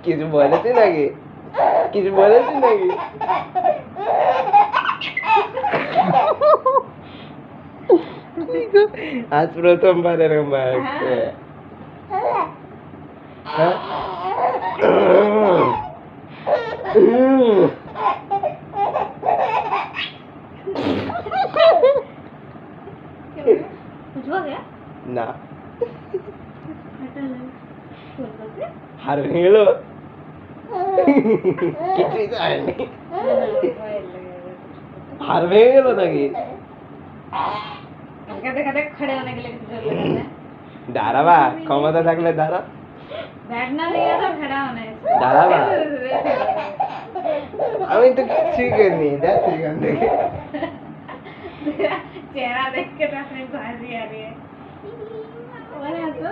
কিছু বলেছি নাকি? কিছু বলেছি নাকি? আজ প্রথমবার এরকম আসছে। হ্যাঁ? না হার ভেঙে গেল কিছুই যায়নি। हार में गेलो नाকি खड़े होने के लिए दाঁড়াবা ক্ষমতা থাকলে দাঁড়া बैठना नहीं है तो खड़ा होना है দাঁড়াবা আমি তো কিছুই করিনি দেখ এখান থেকে चेहरा देख के तो अपने भाई आ रही है